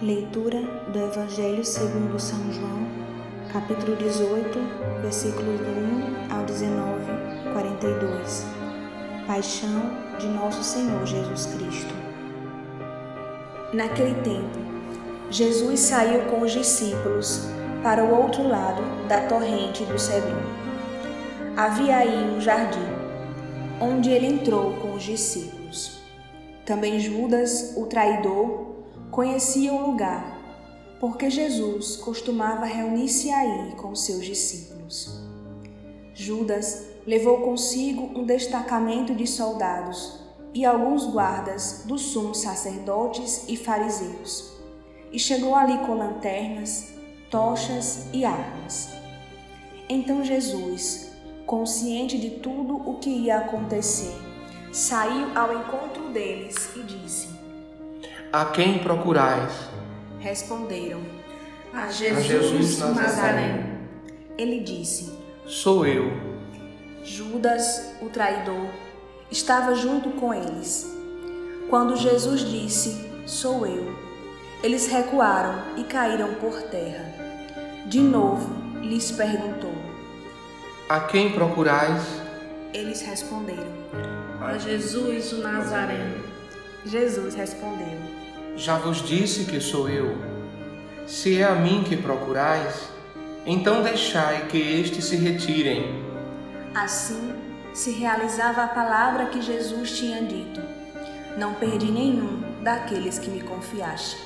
Leitura do Evangelho segundo São João, capítulo 18, versículos do 1 ao 19, 42. Paixão de Nosso Senhor Jesus Cristo. Naquele tempo, Jesus saiu com os discípulos para o outro lado da torrente do Cedron. Havia aí um jardim, onde ele entrou com os discípulos. Também Judas, o traidor, conhecia o lugar, porque Jesus costumava reunir-se aí com seus discípulos. Judas levou consigo um destacamento de soldados e alguns guardas dos sumos sacerdotes e fariseus, e chegou ali com lanternas, tochas e armas. Então Jesus, consciente de tudo o que ia acontecer, saiu ao encontro deles e disse: A quem procurais? Responderam: A Jesus Nazareno. Ele disse: Sou eu. Judas, o traidor, estava junto com eles. Quando Jesus disse: Sou eu, eles recuaram e caíram por terra. De novo lhes perguntou: A quem procurais? Eles responderam: A Jesus o Nazareno. Jesus respondeu: Já vos disse que sou eu. Se é a mim que procurais, então deixai que estes se retirem. Assim se realizava a palavra que Jesus tinha dito: Não perdi nenhum daqueles que me confiaste.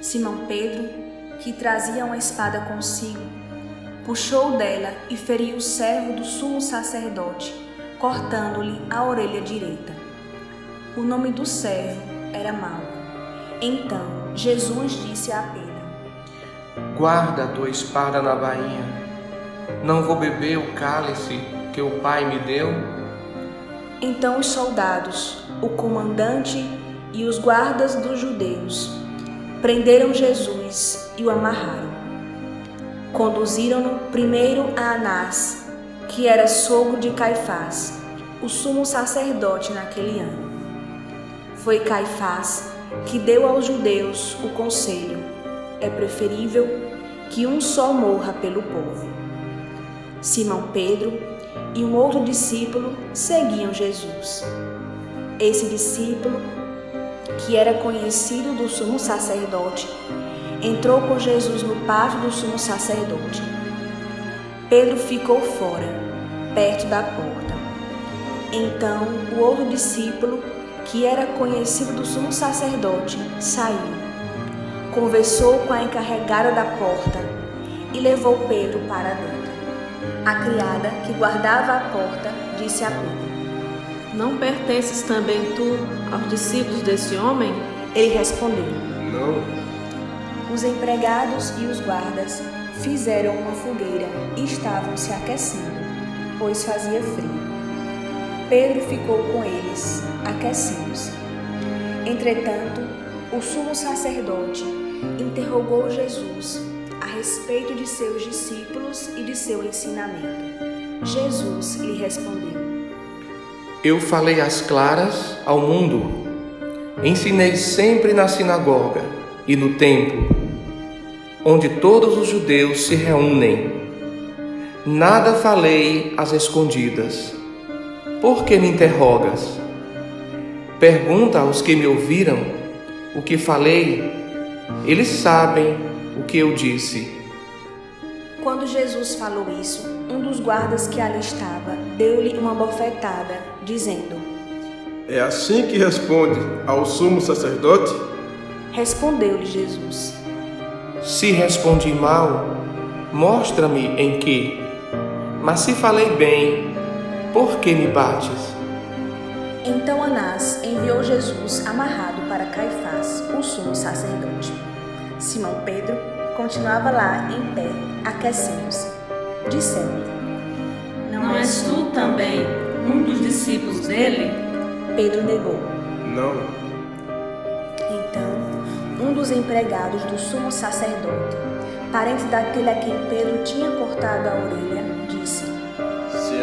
Simão Pedro, que trazia uma espada consigo, puxou dela e feriu o servo do sumo sacerdote, cortando-lhe a orelha direita. O nome do servo era Malco. Então Jesus disse a Pedro: Guarda a tua espada na bainha. Não vou beber o cálice que o Pai me deu? Então os soldados, o comandante e os guardas dos judeus prenderam Jesus e o amarraram. Conduziram-no primeiro a Anás, que era sogro de Caifás, o sumo sacerdote naquele ano. Foi Caifás que deu aos judeus o conselho: é preferível que um só morra pelo povo. Simão Pedro e um outro discípulo seguiam Jesus. Esse discípulo, que era conhecido do sumo sacerdote, entrou com Jesus no pátio do sumo sacerdote. Pedro ficou fora, perto da porta. Então o outro discípulo, que era conhecido do sumo sacerdote, saiu, conversou com a encarregada da porta e levou Pedro para dentro. A criada que guardava a porta disse a Pedro: Não pertences também tu aos discípulos desse homem? Ele respondeu: Não. Os empregados e os guardas fizeram uma fogueira e estavam se aquecendo, pois fazia frio. Pedro ficou com eles, aquecendo-se. Entretanto, o sumo sacerdote interrogou Jesus a respeito de seus discípulos e de seu ensinamento. Jesus lhe respondeu: Eu falei às claras ao mundo. Ensinei sempre na sinagoga e no templo, onde todos os judeus se reúnem. Nada falei às escondidas. Por que me interrogas? Pergunta aos que me ouviram o que falei. Eles sabem o que eu disse. Quando Jesus falou isso, um dos guardas que ali estava deu-lhe uma bofetada, dizendo: É assim que responde ao sumo sacerdote? Respondeu-lhe Jesus: Se respondi mal, mostra-me em que. Mas se falei bem, por que me bates? Então Anás enviou Jesus amarrado para Caifás, o sumo sacerdote. Simão Pedro continuava lá em pé, aquecendo-se. Disseram-lhe: Não és tu também um dos discípulos dele? Pedro negou. Não. Então, um dos empregados do sumo sacerdote, parente daquele a quem Pedro tinha cortado a orelha, disse: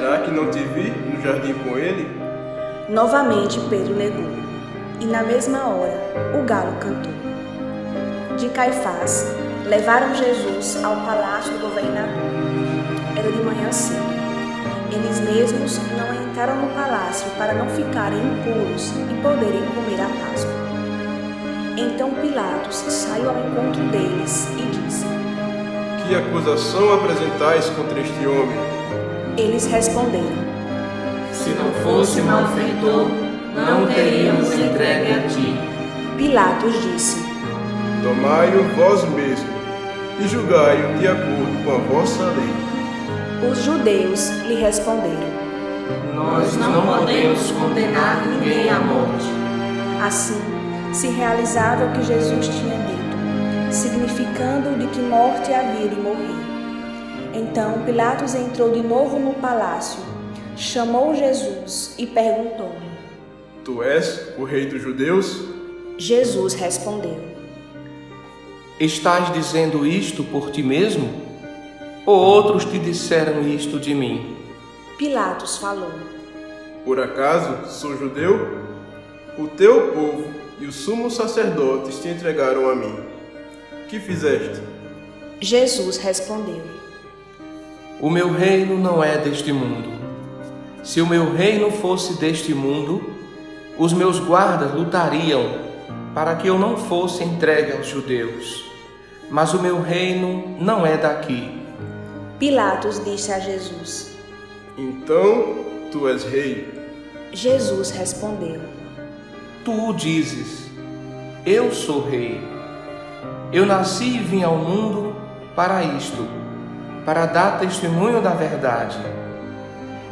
Será que não te vi no jardim com ele? Novamente Pedro negou, e na mesma hora o galo cantou. de Caifás, levaram Jesus ao palácio do governador. Era de manhã cedo. Eles mesmos não entraram no palácio para não ficarem impuros e poderem comer a Páscoa. Então Pilatos saiu ao encontro deles e disse: Que acusação apresentais contra este homem? Eles responderam: Se não fosse malfeitor, não teríamos entregue a ti. Pilatos disse: Tomai-o vós mesmo e julgai-o de acordo com a vossa lei. Os judeus lhe responderam: Nós não podemos condenar ninguém à morte. Assim, se realizava o que Jesus tinha dito, significando de que morte havia de morrer. Então Pilatos entrou de novo no palácio, chamou Jesus e perguntou-lhe: Tu és o rei dos judeus? Jesus respondeu: Estás dizendo isto por ti mesmo? Ou outros te disseram isto de mim? Pilatos falou: Por acaso sou judeu? O teu povo e os sumos sacerdotes te entregaram a mim. Que fizeste? Jesus respondeu: O meu reino não é deste mundo. Se o meu reino fosse deste mundo, os meus guardas lutariam para que eu não fosse entregue aos judeus. Mas o meu reino não é daqui. Pilatos disse a Jesus: Então tu és rei? Jesus respondeu: Tu o dizes, eu sou rei. Eu nasci e vim ao mundo para isto, para dar testemunho da verdade.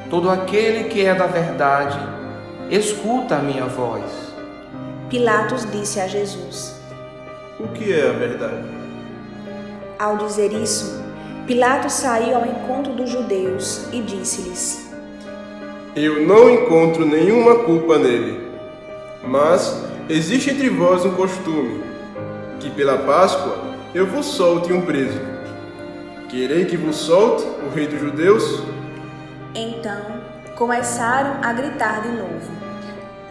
Todo aquele que é da verdade, escuta a minha voz. Pilatos disse a Jesus: O que é a verdade? Ao dizer isso, Pilatos saiu ao encontro dos judeus e disse-lhes: Eu não encontro nenhuma culpa nele. Mas existe entre vós um costume, que pela Páscoa eu vos solte um preso. Querei que vos solte o rei dos judeus? Então começaram a gritar de novo: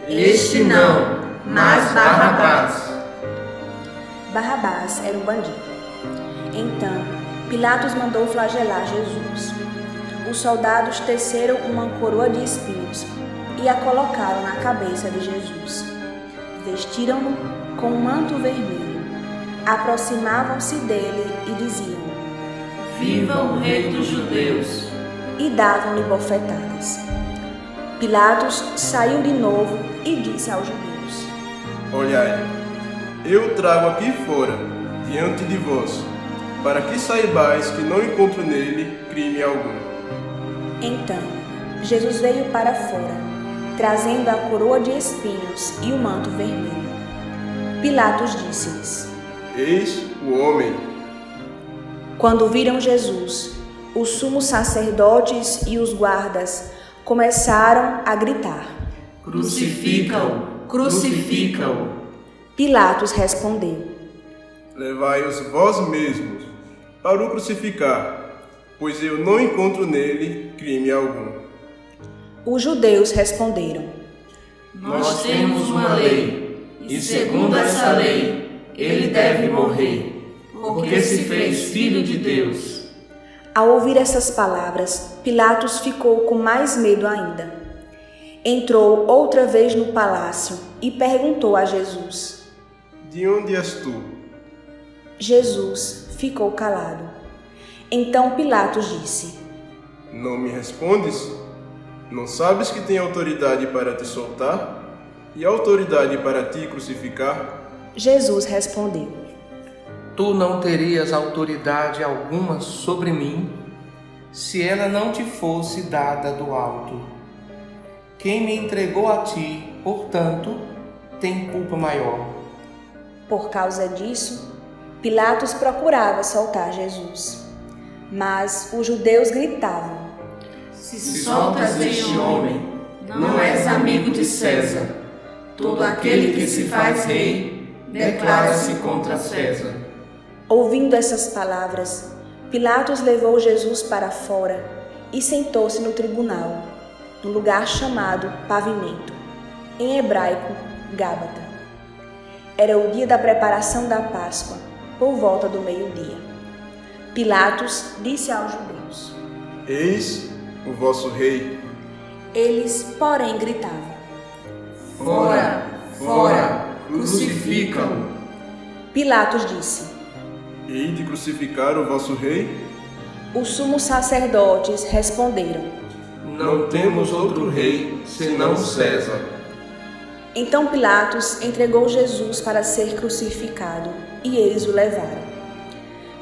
Este não, mas Barrabás. Barrabás era um bandido. Então Pilatos mandou flagelar Jesus. Os soldados teceram uma coroa de espinhos e a colocaram na cabeça de Jesus. Vestiram-no com um manto vermelho. Aproximavam-se dele e diziam: Viva o rei dos judeus! E davam-lhe bofetadas. Pilatos saiu de novo e disse aos judeus: Olhai, eu trago aqui fora, diante de vós, para que saibais que não encontro nele crime algum. Então Jesus veio para fora, trazendo a coroa de espinhos e o manto vermelho. Pilatos disse-lhes: Eis o homem. Quando viram Jesus, os sumos sacerdotes e os guardas começaram a gritar: Crucifica-o! Crucifica-o! Pilatos respondeu: Levai-os vós mesmos para o crucificar, pois eu não encontro nele crime algum. Os judeus responderam: Nós temos uma lei, e segundo essa lei, ele deve morrer, porque se fez filho de Deus. Ao ouvir essas palavras, Pilatos ficou com mais medo ainda. Entrou outra vez no palácio e perguntou a Jesus. De onde és tu? Jesus ficou calado. Então Pilatos disse: Não me respondes? Não sabes que tenho autoridade para te soltar e autoridade para te crucificar? Jesus respondeu: Tu não terias autoridade alguma sobre mim, se ela não te fosse dada do alto. Quem me entregou a ti, portanto, tem culpa maior. Por causa disso, Pilatos procurava soltar Jesus. Mas os judeus gritavam: Se soltas este homem, não és amigo de César. Todo aquele que se faz rei, declara-se contra César. Ouvindo essas palavras, Pilatos levou Jesus para fora e sentou-se no tribunal, no lugar chamado Pavimento, em hebraico, Gábata. Era o dia da preparação da Páscoa, por volta do meio-dia. Pilatos disse aos judeus: Eis o vosso rei. Eles, porém, gritavam: Fora, fora, crucifica-o. Pilatos disse: Hei de crucificar o vosso rei? Os sumos sacerdotes responderam: Não temos outro rei senão César. Então Pilatos entregou Jesus para ser crucificado, e eles o levaram.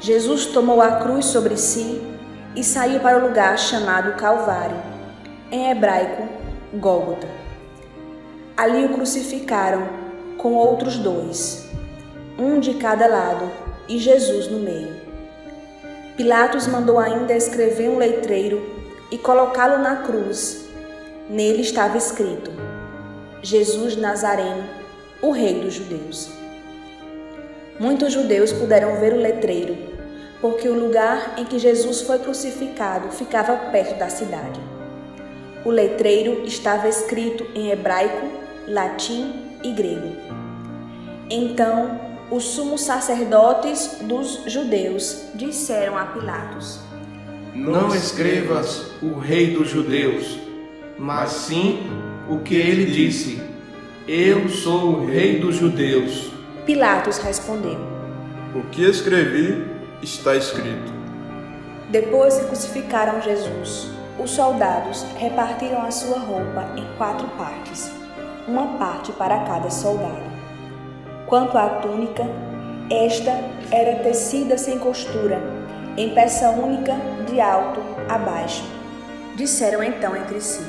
Jesus tomou a cruz sobre si e saiu para o lugar chamado Calvário, em hebraico, Gólgota. Ali o crucificaram com outros 2, um de cada lado e Jesus no meio. Pilatos mandou ainda escrever um letreiro e colocá-lo na cruz. Nele estava escrito: Jesus Nazareno, o Rei dos Judeus. Muitos judeus puderam ver o letreiro, porque o lugar em que Jesus foi crucificado ficava perto da cidade. O letreiro estava escrito em hebraico, latim e grego. Então, os sumos sacerdotes dos judeus disseram a Pilatos: Não escrevas o Rei dos Judeus, mas sim o que ele disse: Eu sou o Rei dos Judeus. Pilatos respondeu: O que escrevi está escrito. Depois que crucificaram Jesus, os soldados repartiram a sua roupa em 4 partes, uma parte para cada soldado. Quanto à túnica, esta era tecida sem costura, em peça única de alto a baixo. Disseram então entre si: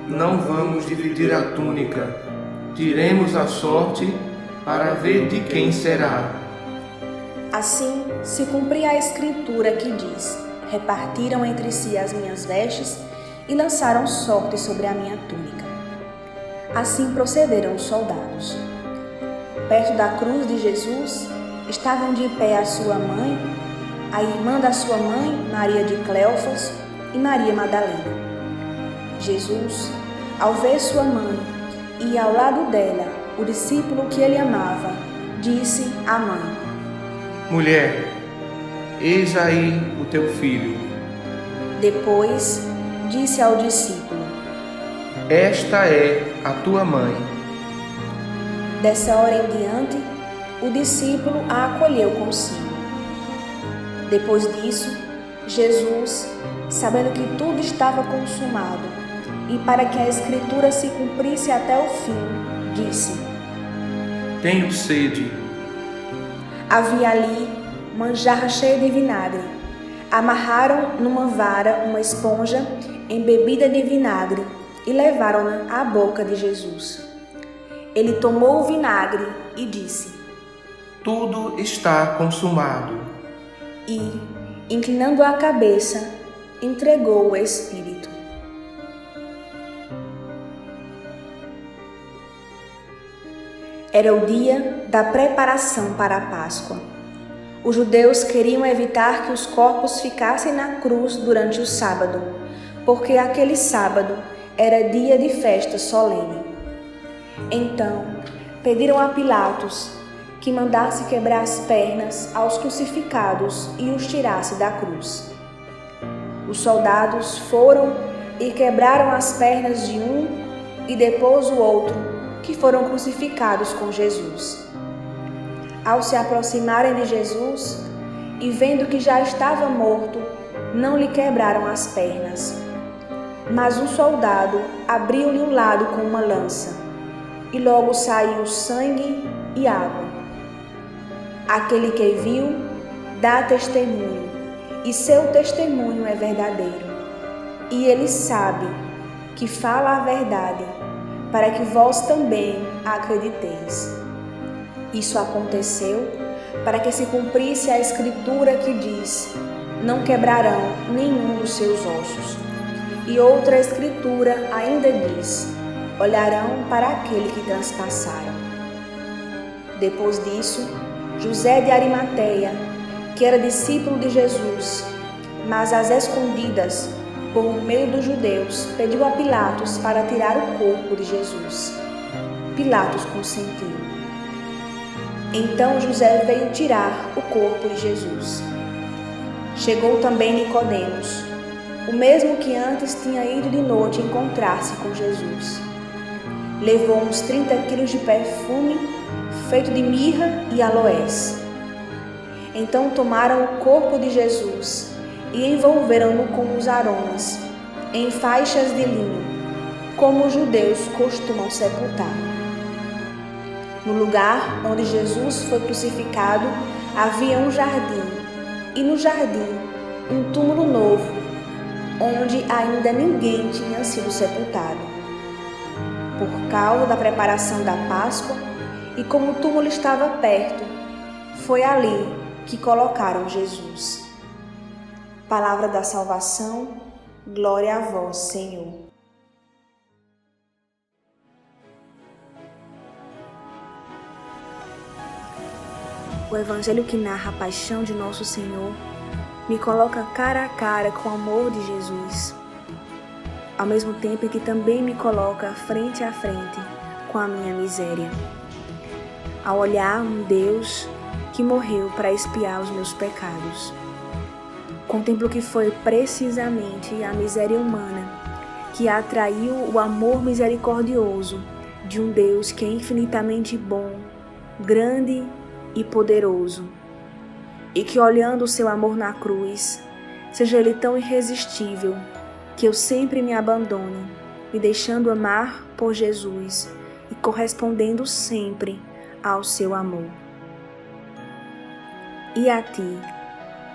Não vamos dividir a túnica. Tiremos a sorte para ver de quem será. Assim se cumpria a escritura que diz: repartiram entre si as minhas vestes e lançaram sorte sobre a minha túnica. Assim procederam os soldados. Perto da cruz de Jesus estavam de pé a sua mãe, a irmã da sua mãe, Maria de Cleofas, e Maria Madalena. Jesus, ao ver sua mãe e ao lado dela o discípulo que ele amava, disse à mãe: Mulher, eis aí o teu filho. Depois disse ao discípulo: Esta é a tua mãe. Dessa hora em diante, o discípulo a acolheu consigo. Depois disso, Jesus, sabendo que tudo estava consumado, e para que a Escritura se cumprisse até o fim, disse: Tenho sede. Havia ali uma jarra cheia de vinagre. Amarraram numa vara uma esponja embebida de vinagre e levaram-na à boca de Jesus. Ele tomou o vinagre e disse: Tudo está consumado. E, inclinando a cabeça, entregou o Espírito. Era o dia da preparação para a Páscoa. Os judeus queriam evitar que os corpos ficassem na cruz durante o sábado, porque aquele sábado era dia de festa solene. Então, pediram a Pilatos que mandasse quebrar as pernas aos crucificados e os tirasse da cruz. Os soldados foram e quebraram as pernas de um e depois o outro, que foram crucificados com Jesus. Ao se aproximarem de Jesus e vendo que já estava morto, não lhe quebraram as pernas. Mas um soldado abriu-lhe o lado com uma lança, e logo saiu sangue e água. Aquele que viu dá testemunho, e seu testemunho é verdadeiro. E ele sabe que fala a verdade, para que vós também acrediteis. Isso aconteceu para que se cumprisse a escritura que diz: não quebrarão nenhum dos seus ossos. E outra escritura ainda diz: olharão para aquele que transpassaram. Depois disso, José de Arimateia, que era discípulo de Jesus, mas às escondidas, por meio dos judeus, pediu a Pilatos para tirar o corpo de Jesus. Pilatos consentiu. Então José veio tirar o corpo de Jesus. Chegou também Nicodemos, o mesmo que antes tinha ido de noite encontrar-se com Jesus. Levou uns 30 quilos de perfume feito de mirra e aloés. Então tomaram o corpo de Jesus e envolveram-no com os aromas, em faixas de linho, como os judeus costumam sepultar. No lugar onde Jesus foi crucificado havia um jardim, e no jardim um túmulo novo, onde ainda ninguém tinha sido sepultado. Por causa da preparação da Páscoa, e como o túmulo estava perto, foi ali que colocaram Jesus. Palavra da salvação, glória a vós, Senhor. O evangelho que narra a paixão de nosso Senhor me coloca cara a cara com o amor de Jesus, ao mesmo tempo que também me coloca frente a frente com a minha miséria. Ao olhar um Deus que morreu para expiar os meus pecados, contemplo que foi precisamente a miséria humana que atraiu o amor misericordioso de um Deus que é infinitamente bom, grande e poderoso, e que olhando o seu amor na cruz, seja ele tão irresistível que eu sempre me abandone, me deixando amar por Jesus e correspondendo sempre ao seu amor. E a ti,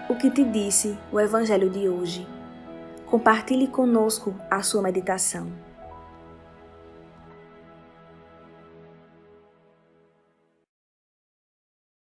o que te disse o Evangelho de hoje? Compartilhe conosco a sua meditação.